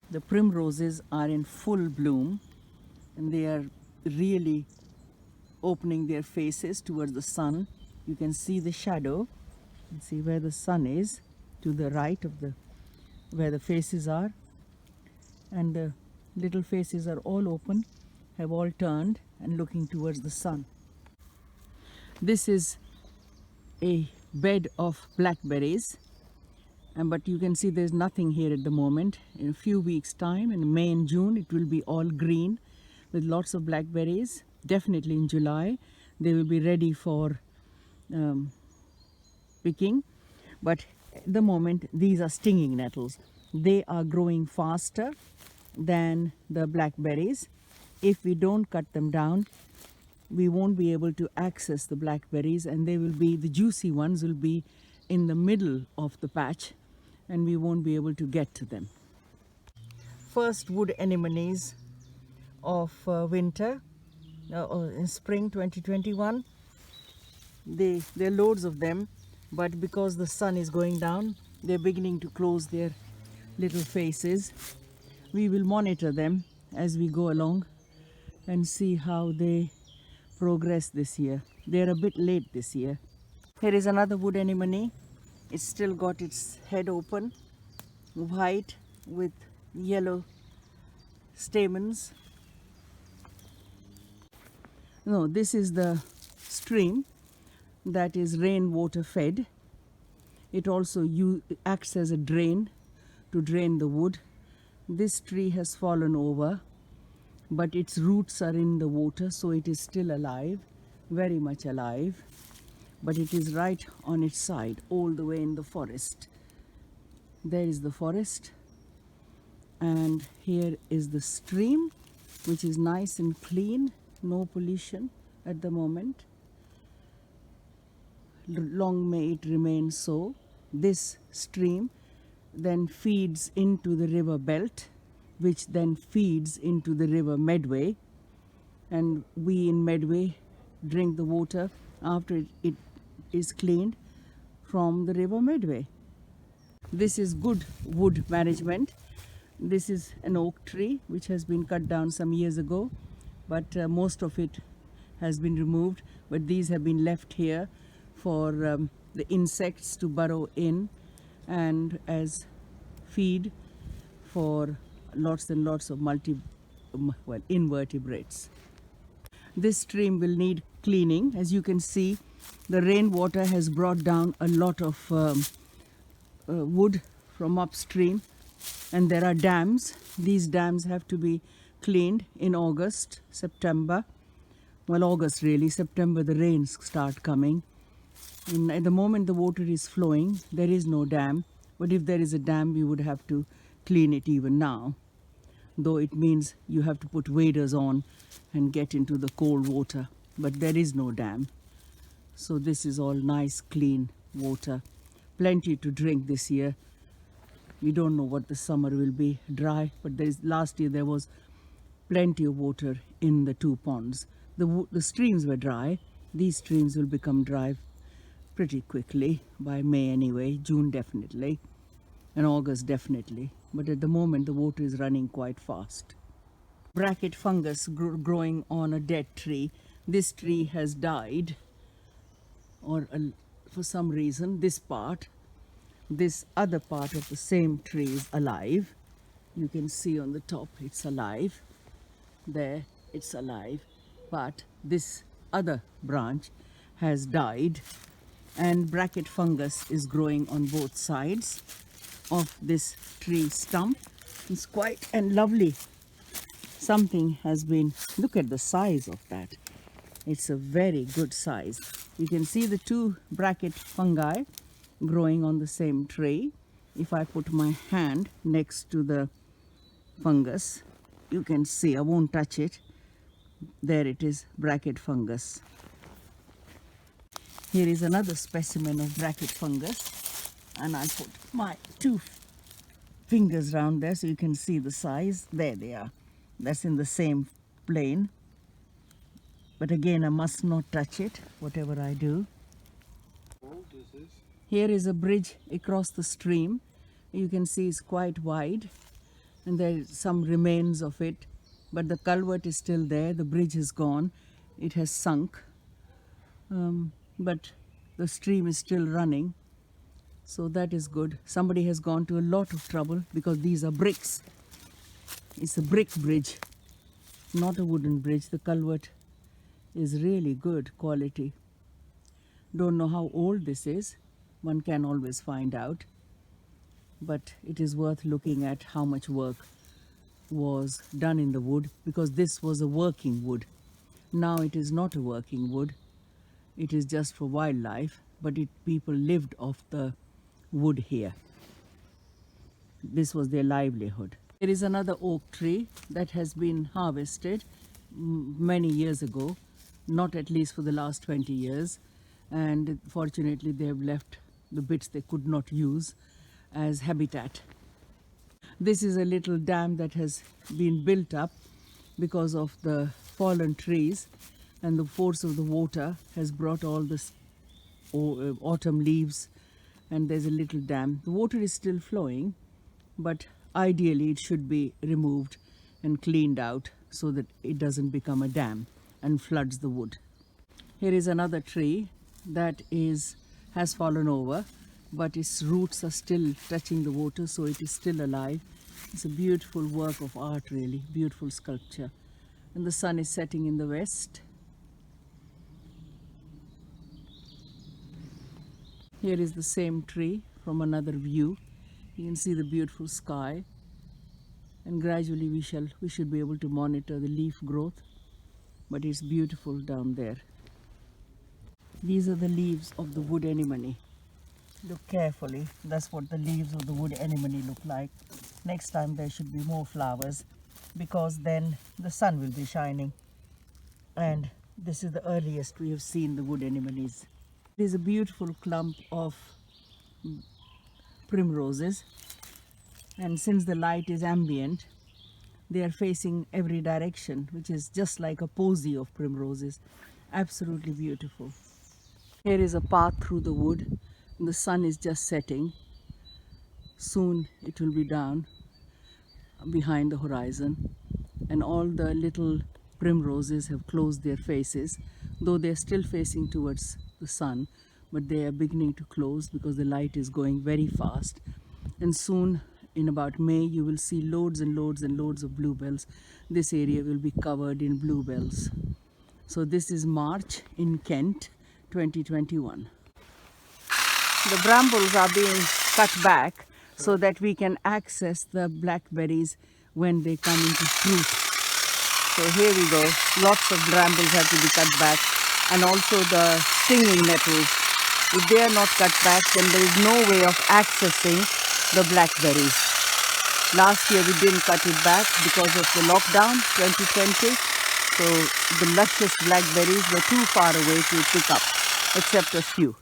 The primroses are in full bloom and they are really opening their faces towards the sun. You can see the shadow and see where the sun is to the right of the where the faces are, and the little faces are all open, have all turned and looking towards the sun. This is a bed of blackberries, and but you can see there's nothing here at the moment. In a few weeks time, in May and June, it will be all green with lots of blackberries. Definitely in July they will be ready for picking, but at the moment these are stinging nettles. They are growing faster than the blackberries. If we don't cut them down, we won't be able to access the blackberries, and they will be, the juicy ones will be in the middle of the patch and we won't be able to get to them. First wood anemones of winter in spring 2021. There are loads of them, but because the sun is going down, they're beginning to close their little faces. We will monitor them as we go along and see how they progress this year. They're a bit late this year. Here is another wood anemone. It's still got its head open, white with yellow stamens. No, this is the stream that is rainwater fed. It also acts as a drain to drain the wood. This tree has fallen over, but its roots are in the water, so it is still alive, very much alive. But it is right on its side, all the way in the forest. There is the forest, and here is the stream, which is nice and clean, no pollution at the moment. Long may it remain so. This stream then feeds into the river belt, which then feeds into the river Medway, and we in Medway drink the water after it is cleaned from the river Medway. This is good wood management. This is an oak tree which has been cut down some years ago, but most of it has been removed, but these have been left here for the insects to burrow in and as feed for lots and lots of invertebrates. This stream will need cleaning. As you can see, the rainwater has brought down a lot of wood from upstream, and there are dams. These dams have to be cleaned in August, September. Well, August really, September the rains start coming. And at the moment the water is flowing, there is no dam, but if there is a dam we would have to clean it even now, though it means you have to put waders on and get into the cold water, but there is no dam. So this is all nice clean water, plenty to drink this year. We don't know what the summer will be, dry, but last year there was plenty of water in the two ponds. The streams were dry. These streams will become dry pretty quickly, by May anyway, June definitely, and August definitely. But at the moment the water is running quite fast. Bracket fungus growing on a dead tree. This tree has died, or for some reason this other part of the same tree is alive. You can see on the top it's alive. There it's alive, but this other branch has died, and bracket fungus is growing on both sides of this tree stump. It's quite and lovely. Something has been, look at the size of that. It's a very good size. You can see the two bracket fungi growing on the same tree. If I put my hand next to the fungus, you can see, I won't touch it. There it is, bracket fungus. Here is another specimen of bracket fungus, and I put my two fingers around there so you can see the size. There they are. That's in the same plane. But again, I must not touch it, whatever I do. Here is a bridge across the stream. You can see it's quite wide, and there's some remains of it, but the culvert is still there. The bridge is gone. It has sunk, but the stream is still running, so that is good. Somebody has gone to a lot of trouble because these are bricks. It's a brick bridge, not a wooden bridge. The culvert is really good quality. Don't know how old this is. One can always find out, but it is worth looking at how much work was done in the wood, because this was a working wood. Now it is not a working wood. It is just for wildlife, but people lived off the wood here. This was their livelihood. There is another oak tree that has been harvested many years ago, not at least for the last 20 years. And fortunately they have left the bits they could not use as habitat. This is a little dam that has been built up because of the fallen trees, and the force of the water has brought all this autumn leaves, and there's a little dam. The water is still flowing, but ideally it should be removed and cleaned out so that it doesn't become a dam and floods the wood. Here is another tree that has fallen over, but its roots are still touching the water, so it is still alive. It's a beautiful work of art, really, beautiful sculpture. And the sun is setting in the west. Here is the same tree from another view. You can see the beautiful sky, and gradually we should be able to monitor the leaf growth, but it's beautiful down there. These are the leaves of the wood anemone. Look carefully. That's what the leaves of the wood anemone look like. Next time there should be more flowers, because then the sun will be shining. And this is the earliest we have seen the wood anemones. There's a beautiful clump of primroses, and since the light is ambient, they are facing every direction, which is just like a posy of primroses. Absolutely beautiful. Here is a path through the wood. The sun is just setting. Soon it will be down behind the horizon, and all the little primroses have closed their faces, though they are still facing towards the sun, but they are beginning to close because the light is going very fast. And soon, in about May, you will see loads and loads and loads of bluebells. This area will be covered in bluebells. So this is March in Kent, 2021. The brambles are being cut back so that we can access the blackberries when they come into fruit. So here we go. Lots of brambles have to be cut back, and also the stinging nettles. If they are not cut back, then there is no way of accessing the blackberries. Last year we didn't cut it back because of the lockdown 2020. So the luscious blackberries were too far away to pick up, except a few.